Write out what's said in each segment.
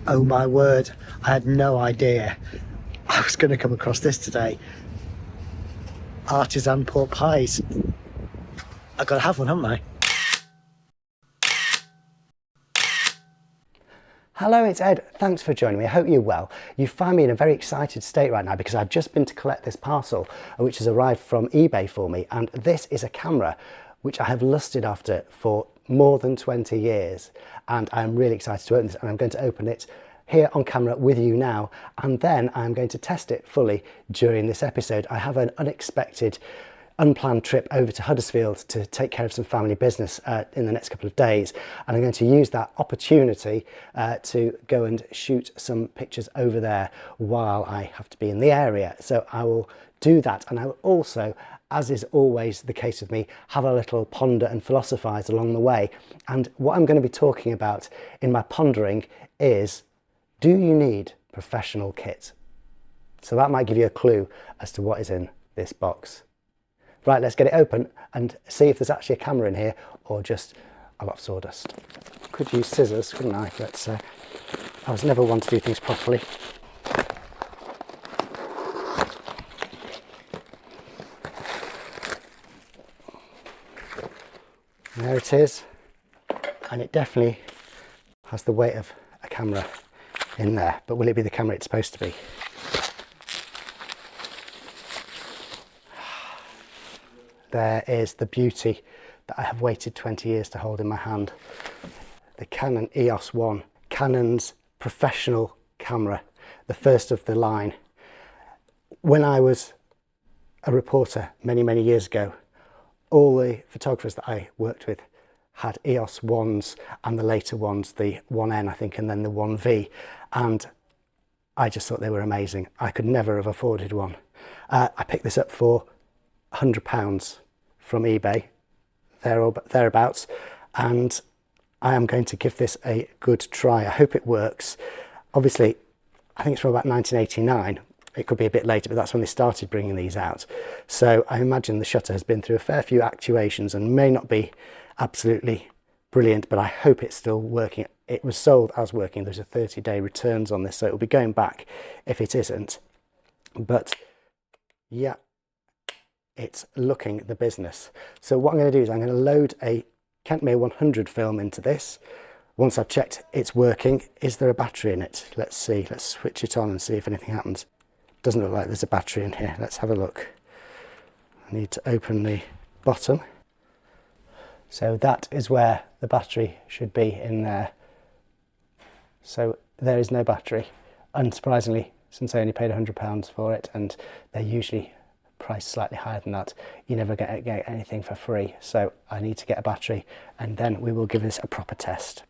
Oh my word, I had no idea I was going to come across this today. Artisan pork pies. I've got to have one, haven't I? Hello, it's Ed. Thanks for joining me. I hope you're well. You find me in a very excited state right now because I've just been to collect this parcel which has arrived from eBay for me, and this is a camera which I have lusted after for more than 20 years, and I'm really excited to open this, and I'm going to open it here on camera with you now, and then I'm going to test it fully during this episode. I have an unexpected unplanned trip over to Huddersfield to take care of some family business in the next couple of days, and I'm going to use that opportunity to go and shoot some pictures over there while I have to be in the area. So I will do that, and I will also, as is always the case with me, have a little ponder and philosophize along the way. And what I'm going to be talking about in my pondering is, do you need professional kit? So that might give you a clue as to what is in this box. Right, let's get it open and see if there's actually a camera in here or just a lot of sawdust. Could use scissors, couldn't I? But I was never one to do things properly. And there it is, and it definitely has the weight of a camera in there, but will it be the camera it's supposed to be? There is the beauty that I have waited 20 years to hold in my hand. The Canon EOS 1, Canon's professional camera, the first of the line. When I was a reporter many years ago, all the photographers that I worked with had EOS 1s, and the later ones, the 1N I think, and then the 1V, and I just thought they were amazing. I could never have afforded one. I picked this up for £100 from eBay, thereabouts, and I am going to give this a good try. I hope it works. Obviously, I think it's from about 1989. It could be a bit later, but that's when they started bringing these out. So I imagine the shutter has been through a fair few actuations and may not be absolutely brilliant, but I hope it's still working. It was sold as working. There's a 30-day returns on this, so it'll be going back if it isn't. But yeah, it's looking the business. So what I'm going to do is I'm going to load a Kentmere 100 film into this. Once I've checked it's working, is there a battery in it? Let's see. Let's switch it on and see if anything happens. Doesn't look like there's a battery in here. Let's have a look. I need to open the bottom. So that is where the battery should be, in there. So there is no battery. Unsurprisingly, since I only paid £100 for it, and they're usually priced slightly higher than that, you never get anything for free. So I need to get a battery, and then we will give this a proper test.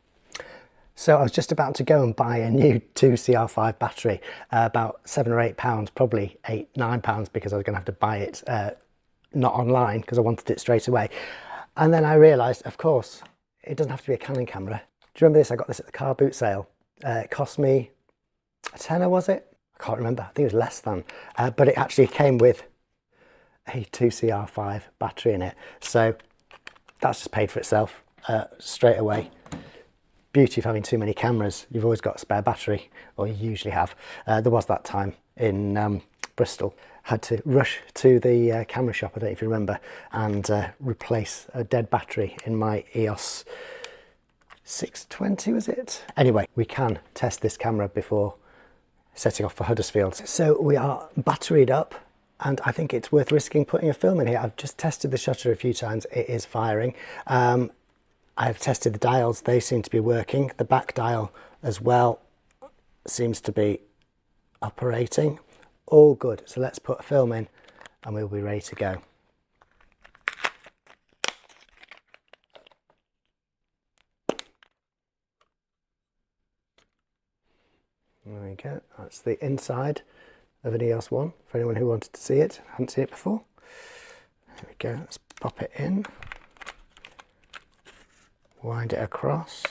So I was just about to go and buy a new 2CR5 battery, about £7 or £8, probably £8-9, because I was going to have to buy it not online because I wanted it straight away. And then I realised, of course, it doesn't have to be a Canon camera. Do you remember this? I got this at the car boot sale. It cost me a tenner, was it? I can't remember. I think it was less than. But it actually came with a 2CR5 battery in it. So that's just paid for itself straight away. Beauty of having too many cameras. You've always got a spare battery, or you usually have. There was that time in Bristol. Had to rush to the camera shop, I don't know if you remember, and replace a dead battery in my EOS 620, was it? Anyway, we can test this camera before setting off for Huddersfield. So we are batteried up, and I think it's worth risking putting a film in here. I've just tested the shutter a few times. It is firing. I've tested the dials. They seem to be working. The back dial as well seems to be operating. All good. So let's put a film in and we'll be ready to go. There we go. That's the inside of an EOS 1 for anyone who wanted to see it. Hadn't seen it before. There we go. Let's pop it in. Wind it across.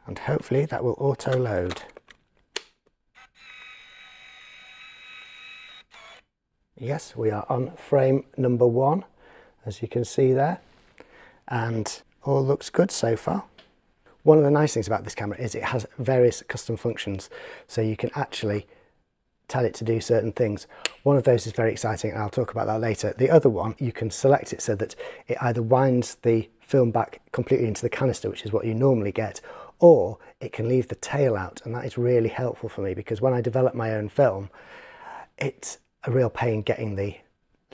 And hopefully that will auto load. Yes, we are on frame number 1, as you can see there, and all looks good so far. One of the nice things about this camera is it has various custom functions, so you can actually tell it to do certain things. One of those is very exciting, and I'll talk about that later. The other one, you can select it so that it either winds the film back completely into the canister, which is what you normally get, or it can leave the tail out, and that is really helpful for me because when I develop my own film, it's a real pain getting the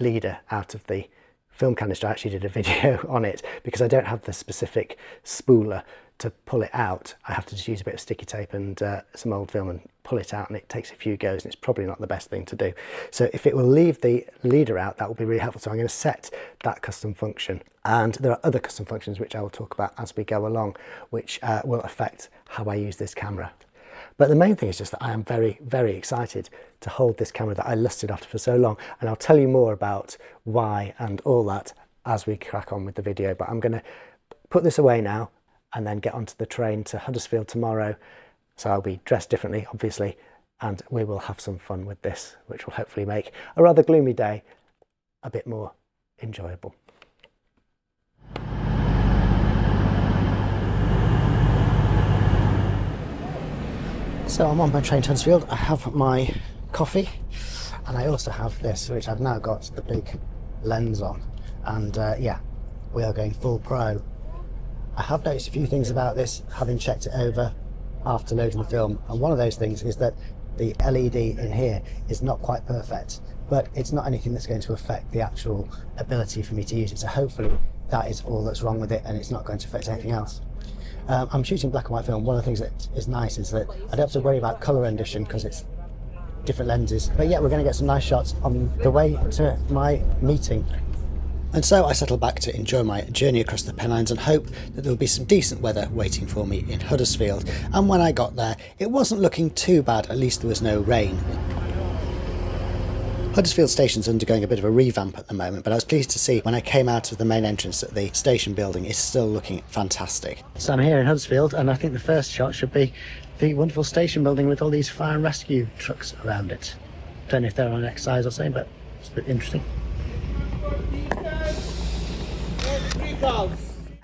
leader out of the film canister. I actually did a video on it because I don't have the specific spooler to pull it out. I have to just use a bit of sticky tape and some old film and pull it out, and it takes a few goes, and it's probably not the best thing to do. So if it will leave the leader out, that will be really helpful. So I'm going to set that custom function, and there are other custom functions which I will talk about as we go along, which will affect how I use this camera. But the main thing is just that I am very, very excited to hold this camera that I lusted after for so long, and I'll tell you more about why and all that as we crack on with the video. But I'm going to put this away now and then get onto the train to Huddersfield tomorrow. So I'll be dressed differently, obviously, and we will have some fun with this, which will hopefully make a rather gloomy day a bit more enjoyable. So I'm on my train to Huddersfield. I have my coffee, and I also have this, which I've now got the big lens on, and yeah, we are going full pro. I have noticed a few things about this, having checked it over after loading the film, and one of those things is that the LED in here is not quite perfect, but it's not anything that's going to affect the actual ability for me to use it, so hopefully that is all that's wrong with it and it's not going to affect anything else. I'm shooting black and white film. One of the things that is nice is that I don't have to worry about colour rendition because it's different lenses, but yeah, we're going to get some nice shots on the way to my meeting. And so I settled back to enjoy my journey across the Pennines and hope that there would be some decent weather waiting for me in Huddersfield. And when I got there, it wasn't looking too bad, at least there was no rain. Huddersfield Station's undergoing a bit of a revamp at the moment, but I was pleased to see when I came out of the main entrance that the station building is still looking fantastic. So I'm here in Huddersfield, and I think the first shot should be the wonderful station building with all these fire and rescue trucks around it. Don't know if they're on exercise or something, but it's a bit interesting.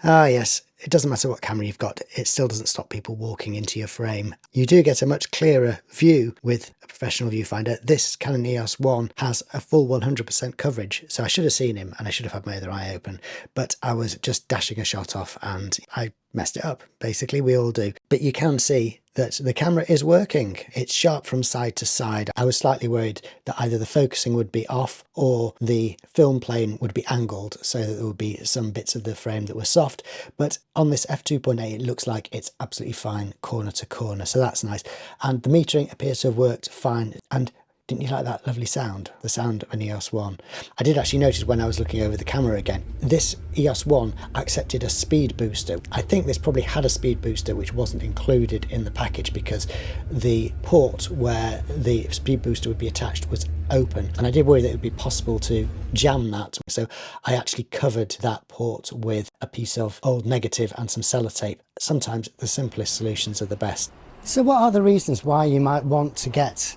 Ah yes, it doesn't matter what camera you've got, it still doesn't stop people walking into your frame. You do get a much clearer view with a professional viewfinder. This Canon EOS 1 has a full 100% coverage, so I should have seen him and I should have had my other eye open, but I was just dashing a shot off and I messed it up. Basically, we all do. But you can see that the camera is working. It's sharp from side to side. I was slightly worried that either the focusing would be off or the film plane would be angled so that there would be some bits of the frame that were soft, but on this f2.8 it looks like it's absolutely fine corner to corner, so that's nice. And the metering appears to have worked fine. And didn't you like that lovely sound? The sound of an EOS 1. I did actually notice when I was looking over the camera again, this EOS 1 accepted a speed booster. I think this probably had a speed booster which wasn't included in the package because the port where the speed booster would be attached was open, and I did worry that it would be possible to jam that, so I actually covered that port with a piece of old negative and some sellotape. Sometimes the simplest solutions are the best. So what are the reasons why you might want to get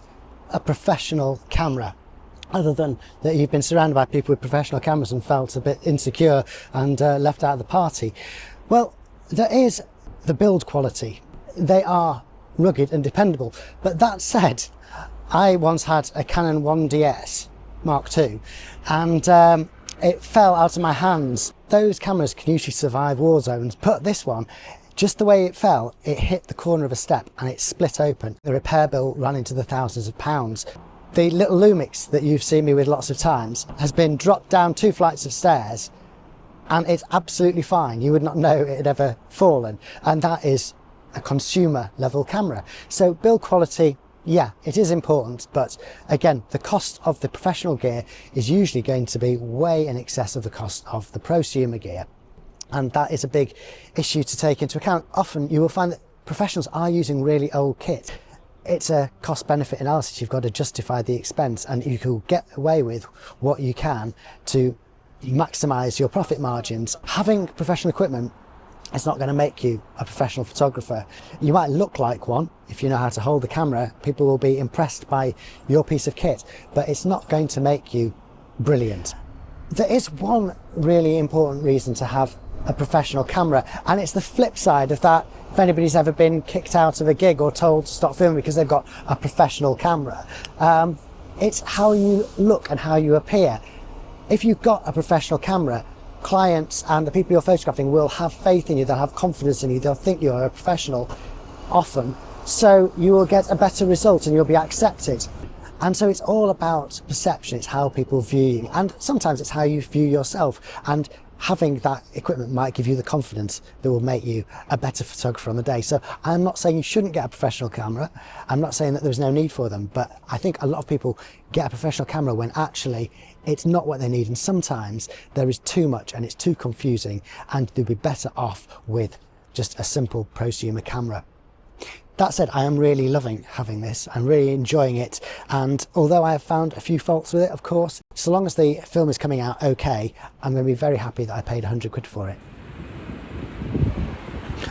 a professional camera, other than that you've been surrounded by people with professional cameras and felt a bit insecure and left out of the party? Well, there is the build quality. They are rugged and dependable, but that said, I once had a Canon 1DS Mark II and it fell out of my hands. Those cameras can usually survive war zones, but this one, just the way it fell, it hit the corner of a step and it split open. The repair bill ran into the thousands of pounds. The little Lumix that you've seen me with lots of times has been dropped down 2 flights of stairs and it's absolutely fine. You would not know it had ever fallen, and that is a consumer level camera. So build quality, yeah, it is important, but again, the cost of the professional gear is usually going to be way in excess of the cost of the prosumer gear. And that is a big issue to take into account. Often you will find that professionals are using really old kit. It's a cost benefit analysis. You've got to justify the expense, and you can get away with what you can to maximize your profit margins. Having professional equipment, it's not going to make you a professional photographer. You might look like one if you know how to hold the camera. People will be impressed by your piece of kit, but it's not going to make you brilliant. There is one really important reason to have a professional camera, and it's the flip side of that if anybody's ever been kicked out of a gig or told to stop filming because they've got a professional camera, it's how you look and how you appear. If you've got a professional camera, clients and the people you're photographing will have faith in you, they'll have confidence in you, they'll think you're a professional often, so you will get a better result and you'll be accepted. And so it's all about perception, it's how people view you, and sometimes it's how you view yourself, and having that equipment might give you the confidence that will make you a better photographer on the day. So I'm not saying you shouldn't get a professional camera, I'm not saying that there's no need for them, but I think a lot of people get a professional camera when actually it's not what they need, and sometimes there is too much and it's too confusing, and they'd be better off with just a simple prosumer camera. That said, I am really loving having this. I'm really enjoying it. And although I have found a few faults with it, of course, so long as the film is coming out okay, I'm going to be very happy that I paid 100 quid for it.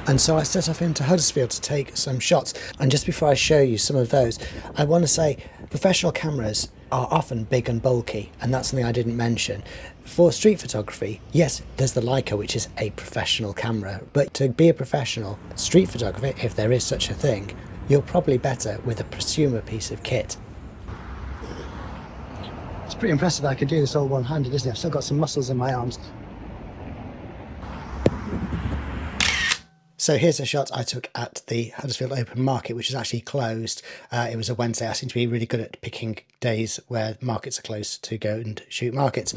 And so I set off into Huddersfield to take some shots. And just before I show you some of those, I want to say professional cameras are often big and bulky, and that's something I didn't mention. For street photography, yes, there's the Leica, which is a professional camera, but to be a professional street photographer, if there is such a thing, you're probably better with a prosumer piece of kit. It's pretty impressive that I could do this all one-handed, isn't it? I've still got some muscles in my arms. So here's a shot I took at the Huddersfield Open Market, which is actually closed. It was a Wednesday. I seem to be really good at picking days where markets are closed to go and shoot markets.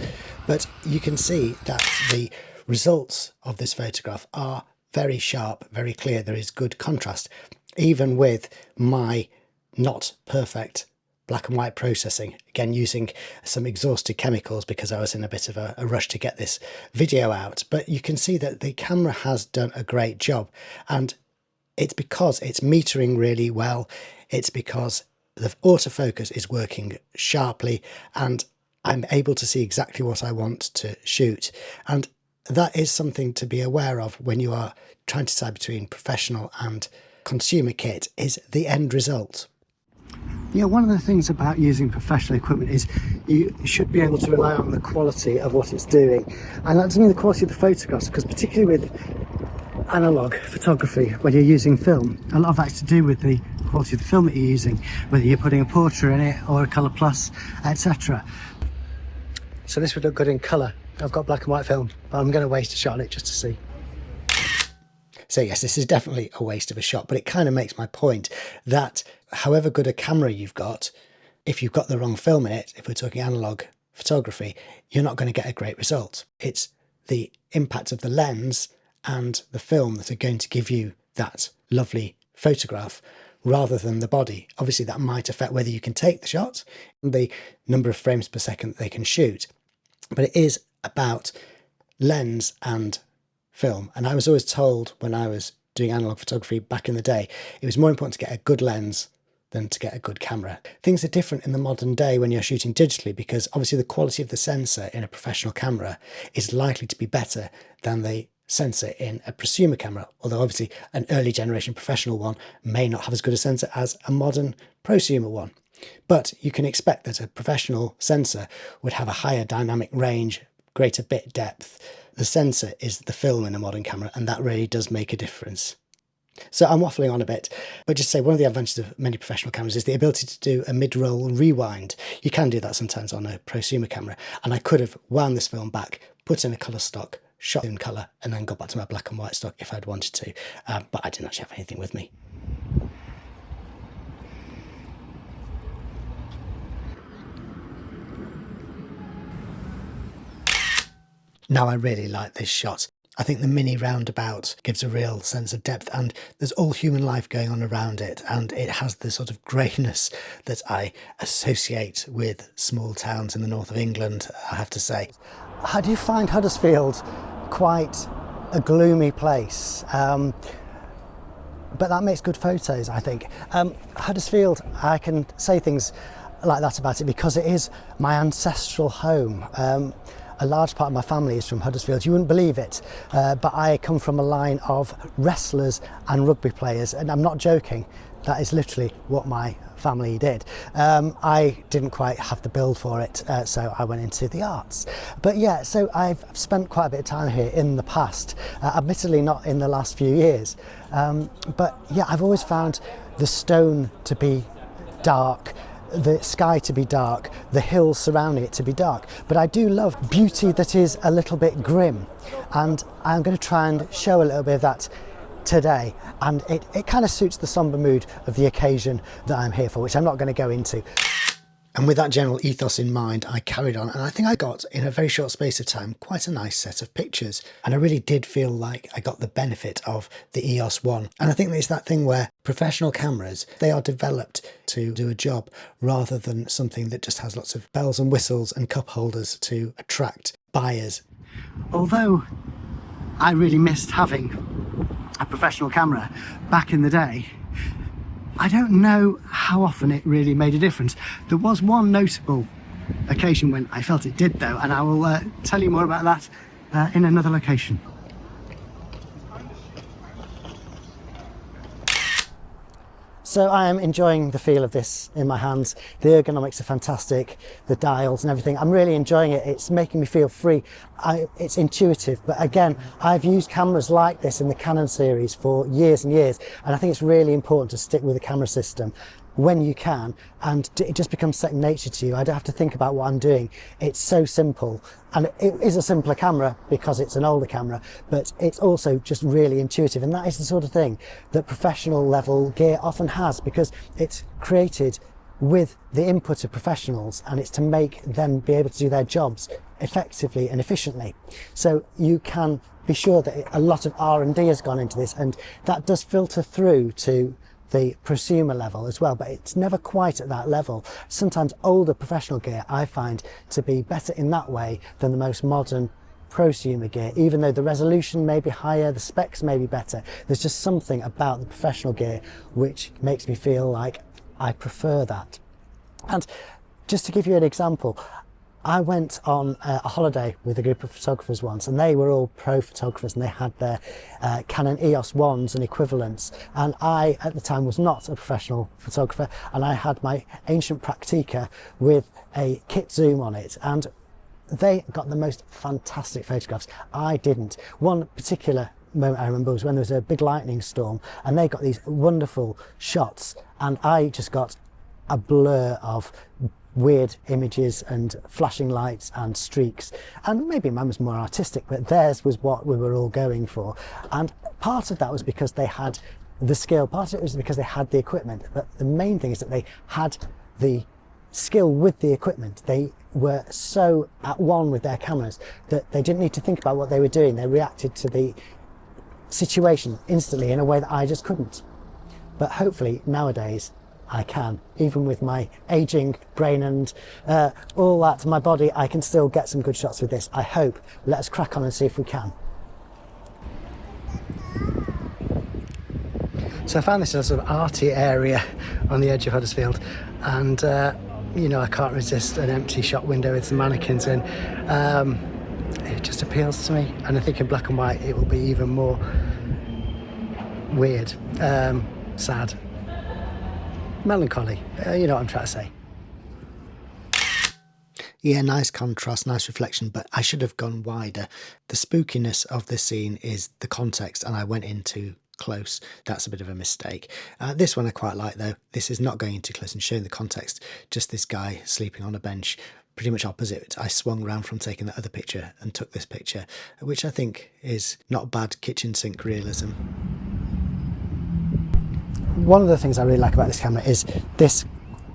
But you can see that the results of this photograph are very sharp, very clear. There is good contrast, even with my not perfect black and white processing, again using some exhausted chemicals because I was in a bit of a rush to get this video out. But you can see that the camera has done a great job, and it's because it's metering really well, it's because the autofocus is working sharply, and I'm able to see exactly what I want to shoot. And that is something to be aware of when you are trying to decide between professional and consumer kit, is the end result. You know, one of the things about using professional equipment is you should be able to rely on the quality of what it's doing. And that doesn't mean the quality of the photographs, because particularly with analog photography, when you're using film, a lot of that's to do with the quality of the film that you're using, whether you're putting a portrait in it or a colour plus, etc. So this would look good in colour. I've got black and white film, but I'm going to waste a shot on it just to see. So yes, this is definitely a waste of a shot, but it kind of makes my point that however good a camera you've got, if you've got the wrong film in it, if we're talking analog photography, you're not going to get a great result. It's the impact of the lens and the film that are going to give you that lovely photograph rather than the body. Obviously that might affect whether you can take the shot and the number of frames per second that they can shoot, but it is about lens and film. And I was always told when I was doing analog photography back in the day, it was more important to get a good lens than to get a good camera. Things are different in the modern day when you're shooting digitally, because obviously the quality of the sensor in a professional camera is likely to be better than the sensor in a prosumer camera, although obviously an early generation professional one may not have as good a sensor as a modern prosumer one. But you can expect that a professional sensor would have a higher dynamic range, greater bit depth. The sensor is the film in a modern camera, and that really does make a difference. So I'm waffling on a bit, but just to say one of the advantages of many professional cameras is the ability to do a mid-roll rewind. You can do that sometimes on a prosumer camera, and I could have wound this film back, put in a colour stock, shot in colour, and then got back to my black and white stock if I'd wanted to, but I didn't actually have anything with me. Now I really like this shot. I think the mini roundabout gives a real sense of depth, and there's all human life going on around it, and it has the sort of greyness that I associate with small towns in the north of England, I have to say. How do you find Huddersfield? Quite a gloomy place, but that makes good photos, I think. Huddersfield, I can say things like that about it because it is my ancestral home. A large part of my family is from Huddersfield. You wouldn't believe it, but I come from a line of wrestlers and rugby players, and I'm not joking. That is literally what my family did. I didn't quite have the build for it, so I went into the arts. But yeah, so I've spent quite a bit of time here in the past, admittedly not in the last few years. But yeah, I've always found the stone to be dark, the sky to be dark, the hills surrounding it to be dark. But I do love beauty that is a little bit grim, and I'm going to try and show a little bit of that today, and it kind of suits the somber mood of the occasion that I'm here for, which I'm not going to go into. And with that general ethos in mind, I carried on, and I think I got, in a very short space of time, quite a nice set of pictures. And I really did feel like I got the benefit of the EOS 1. And I think it's that thing where professional cameras, they are developed to do a job rather than something that just has lots of bells and whistles and cup holders to attract buyers. Although I really missed having a professional camera back in the day, I don't know how often it really made a difference. There was one notable occasion when I felt it did though, and I will tell you more about that in another location. So I am enjoying the feel of this in my hands. The ergonomics are fantastic, the dials and everything. I'm really enjoying it. It's making me feel free. It's intuitive, but again, I've used cameras like this in the Canon series for years and years, and I think it's really important to stick with the camera system when you can, and it just becomes second nature to you. I don't have to think about what I'm doing. It's so simple, and it is a simpler camera because it's an older camera, but it's also just really intuitive, and that is the sort of thing that professional level gear often has, because it's created with the input of professionals, and it's to make them be able to do their jobs effectively and efficiently. So you can be sure that a lot of R&D has gone into this, and that does filter through to the prosumer level as well, but it's never quite at that level. Sometimes older professional gear I find to be better in that way than the most modern prosumer gear, even though the resolution may be higher, the specs may be better. There's just something about the professional gear which makes me feel like I prefer that. And just to give you an example, I went on a holiday with a group of photographers once, and they were all pro photographers, and they had their Canon EOS 1s and equivalents, and I at the time was not a professional photographer, and I had my ancient Praktica with a kit zoom on it, and they got the most fantastic photographs. I didn't. One particular moment I remember was when there was a big lightning storm, and they got these wonderful shots, and I just got a blur of weird images and flashing lights and streaks, and maybe mine was more artistic, but theirs was what we were all going for. And part of that was because they had the skill, part of it was because they had the equipment, but the main thing is that they had the skill with the equipment. They were so at one with their cameras that they didn't need to think about what they were doing. They reacted to the situation instantly in a way that I just couldn't. But hopefully nowadays I can, even with my aging brain and all that, my body, I can still get some good shots with this, I hope. Let us crack on and see if we can. So I found this sort of arty area on the edge of Huddersfield, and you know, I can't resist an empty shop window with some mannequins in. It just appeals to me, and I think in black and white it will be even more weird, sad, melancholy, you know what I'm trying to say. Yeah, nice contrast, nice reflection, but I should have gone wider. The spookiness of this scene is the context, and I went in too close. That's a bit of a mistake. This one I quite like though. This is not going in too close and showing the context, just this guy sleeping on a bench pretty much opposite. I swung around from taking that other picture and took this picture, which I think is not bad kitchen sink realism. One of the things I really like about this camera is this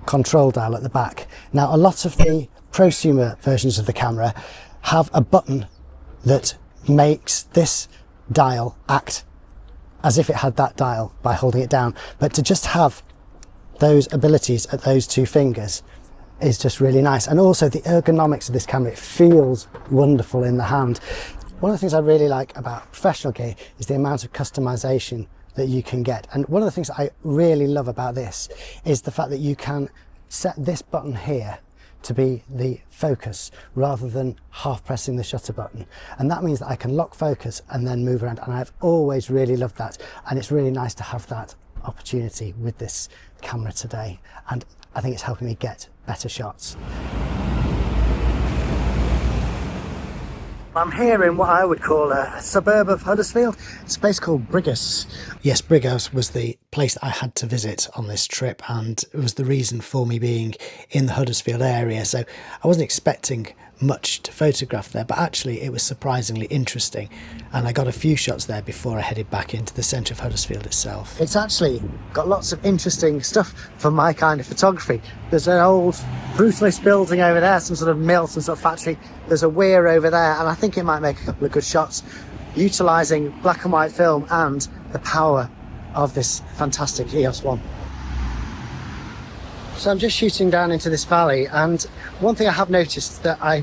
control dial at the back. Now, a lot of the prosumer versions of the camera have a button that makes this dial act as if it had that dial by holding it down, but to just have those abilities at those two fingers is just really nice. And also the ergonomics of this camera, it feels wonderful in the hand. One of the things I really like about professional gear is the amount of customization that you can get. And one of the things that I really love about this is the fact that you can set this button here to be the focus rather than half pressing the shutter button, and that means that I can lock focus and then move around, and I've always really loved that, and it's really nice to have that opportunity with this camera today, and I think it's helping me get better shots. I'm here in what I would call a suburb of Huddersfield. It's a place called Brighouse. Yes, Brighouse was the place that I had to visit on this trip, and it was the reason for me being in the Huddersfield area. So I wasn't expecting much to photograph there, but actually it was surprisingly interesting, and I got a few shots there before I headed back into the centre of Huddersfield itself. It's actually got lots of interesting stuff for my kind of photography. There's an old brutalist building over there, some sort of mill, some sort of factory. There's a weir over there, and I think it might make a couple of good shots utilising black and white film and the power of this fantastic EOS 1. So I'm just shooting down into this valley, and one thing I have noticed that I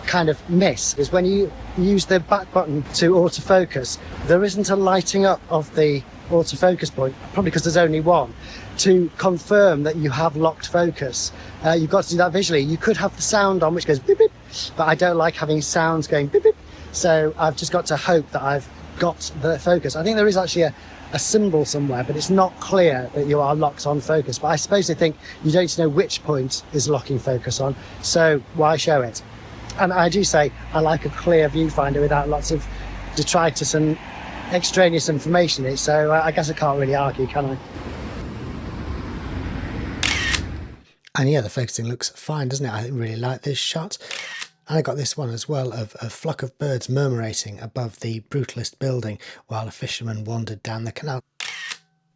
kind of miss is when you use the back button to autofocus, there isn't a lighting up of the autofocus point, probably because there's only one, to confirm that you have locked focus. You've got to do that visually. You could have the sound on which goes beep beep, but I don't like having sounds going beep beep, so I've just got to hope that I've got the focus. I think there is actually a symbol somewhere, but it's not clear that you are locked on focus. But I suppose they think you don't know which point is locking focus on, so why show it? And I do say I like a clear viewfinder without lots of detritus and extraneous information in it, so I guess I can't really argue, can I? And yeah, the focusing looks fine, doesn't it? I really like this shot. And I got this one as well of a flock of birds murmurating above the brutalist building while a fisherman wandered down the canal.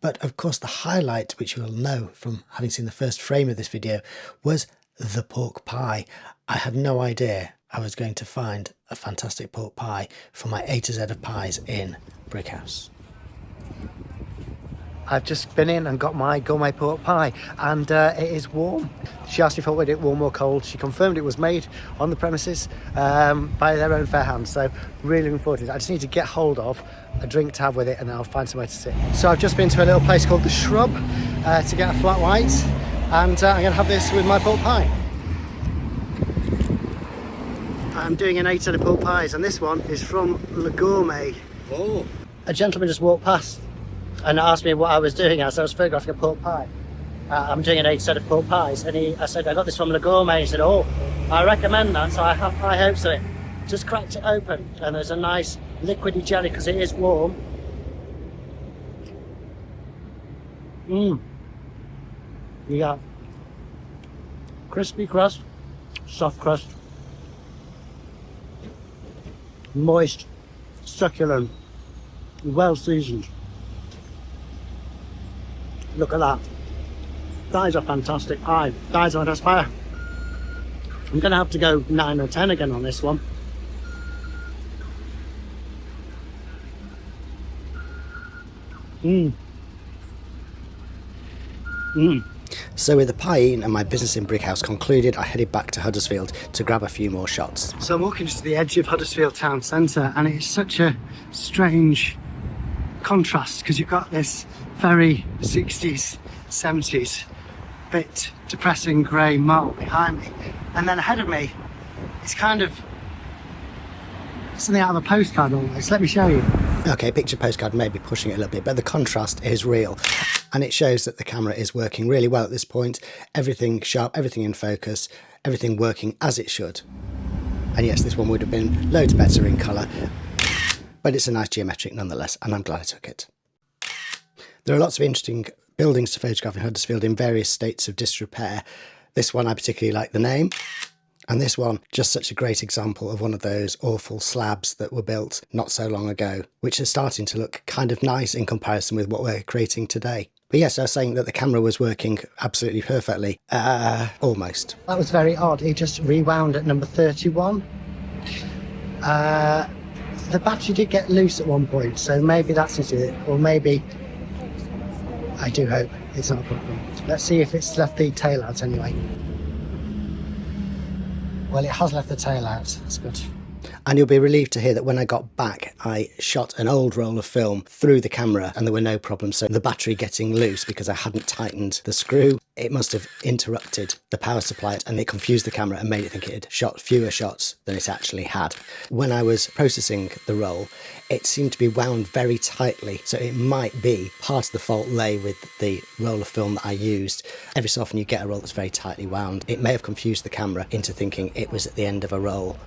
But of course the highlight, which you will know from having seen the first frame of this video, was the pork pie. I had no idea I was going to find a fantastic pork pie for my A to Z of pies in Brighouse. I've just been in and got my gourmet pork pie, and it is warm. She asked me if I wanted it warm or cold. She confirmed it was made on the premises by their own fair hands, so really looking forward to it. I just need to get hold of a drink to have with it, and then I'll find somewhere to sit. So I've just been to a little place called The Shrub to get a flat white, and I'm going to have this with my pork pie. I'm doing an A-set of pork pies, and this one is from Le Gourmet. Oh. A gentleman just walked past and asked me what I was doing as I was photographing a pork pie. I'm doing an 8 set of pork pies, and I said I got this from Le Gourmet. He said, oh, I recommend that, so I have high hopes of it. Just cracked it open, and there's a nice liquidy jelly because it is warm. You got crispy crust, soft crust, moist, succulent, well seasoned. Look at that. That is a fantastic pie. That is what I aspire. I'm going to have to go 9 or 10 again on this one. So with the pie eaten and my business in Brighouse concluded, I headed back to Huddersfield to grab a few more shots. So I'm walking just to the edge of Huddersfield town centre, and it's such a strange contrast because you've got this very 60s, 70s, bit depressing grey mall behind me, and then ahead of me it's kind of something out of a postcard almost. Let me show you. Okay, picture postcard may be pushing it a little bit, but the contrast is real, and it shows that the camera is working really well at this point. Everything sharp, everything in focus, everything working as it should. And yes, this one would have been loads better in colour, but it's a nice geometric nonetheless, and I'm glad I took it. There are lots of interesting buildings to photograph in Huddersfield in various states of disrepair. This one I particularly like the name, and this one just such a great example of one of those awful slabs that were built not so long ago, which is starting to look kind of nice in comparison with what we're creating today. But yes, I was saying that the camera was working absolutely perfectly. Almost. That was very odd. It just rewound at number 31. The battery did get loose at one point, so maybe that's it, or maybe, I do hope it's not a problem. Let's see if it's left the tail out anyway. Well, it has left the tail out, that's good. And you'll be relieved to hear that when I got back, I shot an old roll of film through the camera and there were no problems. So the battery getting loose because I hadn't tightened the screw, it must have interrupted the power supply and it confused the camera and made it think it had shot fewer shots than it actually had. When I was processing the roll, it seemed to be wound very tightly. So it might be part of the fault lay with the roll of film that I used. Every so often you get a roll that's very tightly wound. It may have confused the camera into thinking it was at the end of a roll.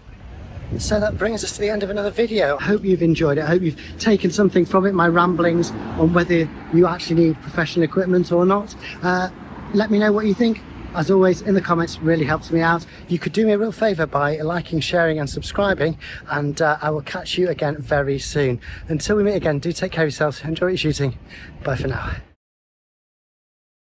So that brings us to the end of another video. I hope you've enjoyed it. I hope you've taken something from it, my ramblings on whether you actually need professional equipment or not. Let me know what you think. As always, in the comments, really helps me out. You could do me a real favour by liking, sharing and subscribing, and I will catch you again very soon. Until we meet again, do take care of yourselves, enjoy your shooting. Bye for now.